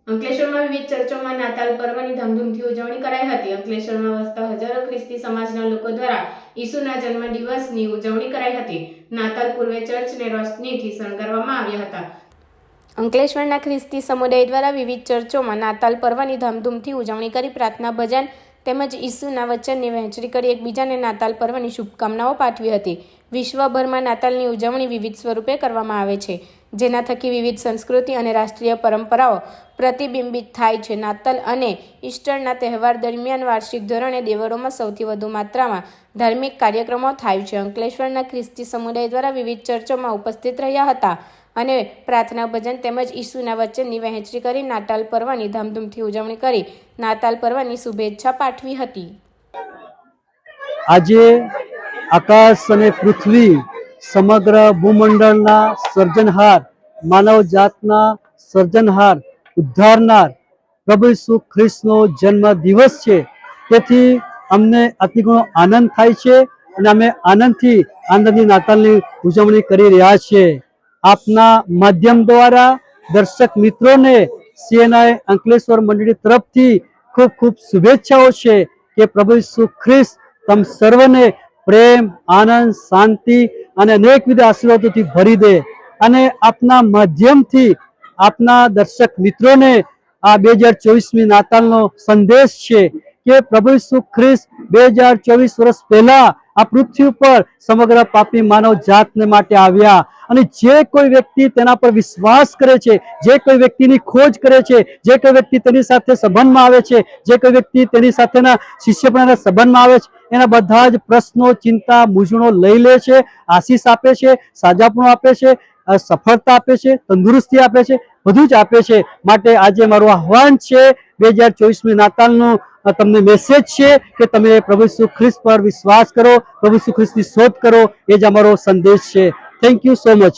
અંકલેશ્વરમાં વિવિધ ચર્ચોમાં નાતાલ પર્વની ધામધૂમથી ઉજવણી કરાઈ હતી। અંકલેશ્વરમાં વસતા હજારો ખ્રિસ્તી સમાજના લોકો દ્વારા ઈસુના જન્મદિવસની ઉજવણી કરાઈ હતી। નાતાલ પૂર્વે ચર્ચને રોશનીથી શણગારવામાં આવ્યા હતા। અંકલેશ્વરના ખ્રિસ્તી સમુદાય દ્વારા વિવિધ ચર્ચોમાં નાતાલ પર્વની ધામધૂમથી ઉજવણી કરી પ્રાર્થના ભજન તેમજ ઈસુના વચનની વહેંચણી કરી એકબીજાને નાતાલ પર્વની શુભકામનાઓ પાઠવી હતી। વિશ્વભરમાં નાતાલની ઉજવણી વિવિધ સ્વરૂપે કરવામાં આવે છે, જેના થકી વિવિધ સંસ્કૃતિ અને રાષ્ટ્રીય પરંપરાઓ પ્રતિબિંબિત થાય છે। નાતાલ અને ઈસ્ટરના તહેવાર દરમિયાન વાર્ષિક ધોરણે દેવળોમાં સૌથી વધુ માત્રામાં ધાર્મિક કાર્યક્રમો થાય છે। અંકલેશ્વરના ખ્રિસ્તી સમુદાય દ્વારા વિવિધ ચર્ચોમાં ઉપસ્થિત રહ્યા હતા અને પ્રાર્થના ભજન તેમજ ઈસુના વચનની વહેંચણી કરી નાતાલ પર્વની ધામધૂમથી ઉજવણી કરી નાતાલ પર્વની શુભેચ્છા પાઠવી હતી। આજે આકાશ અને પૃથ્વી સમગ્ર ભૂમંડળના સર્જનહાર, માનવ જાતના સર્જનહાર, ઉદ્ધારનાર પ્રભુ ઈસુ ખ્રિસ્તનો જન્મ દિવસ છે। તેથી અમને અતિગણો આનંદ થાય છે અને અમે આનંદની નાતાલની ઉજવણી કરી રહ્યા છીએ। આપના માધ્યમ દ્વારા દર્શક મિત્રોને CNI અંકલેશ્વર મંડળી તરફથી ખૂબ ખૂબ શુભેચ્છાઓ છે કે પ્રભુ ઈસુ ખ્રિસ્ત તમ સર્વને પ્રેમ, આનંદ, શાંતિ અને અનેકવિધ આશીર્વાદોથી ભરી દે અને આપના માધ્યમથી આપના દર્શક મિત્રોને આ 2024મી નાતાલનો સંદેશ છે કે પ્રભુ ઈસુ ખ્રિસ્ત 2024 વર્ષ પહેલા આ પૃથ્વી ઉપર સમગ્ર પાપી માનવ જાતને માટે આવ્યા અને જે કોઈ વ્યક્તિ તેના પર વિશ્વાસ કરે છે, જે કોઈ વ્યક્તિની ખોજ કરે છે, જે કોઈ વ્યક્તિ તેની સાથે સંબંધમાં આવે છે, જે કોઈ વ્યક્તિ તેની સાથેના શિષ્યપણાના સંબંધમાં આવે છે, એના બધા જ પ્રશ્નો, ચિંતા, મૂંઝવણો લઈ લે છે, આશીષ આપે છે, સાજાપણું આપે છે, સફળતા આપે છે, તંદુરસ્તી આપે છે, બધું જ આપે છે। માટે આજે મારું આહ્વાન છે 2024મી નાતાલનું તમને મેસેજ છે કે તમે પ્રભુ ઈસુ ખ્રિસ્ત પર વિશ્વાસ કરો, પ્રભુ ઈસુ ખ્રિસ્તની શોધ કરો, એ જ અમારો સંદેશ છે। Thank you so much.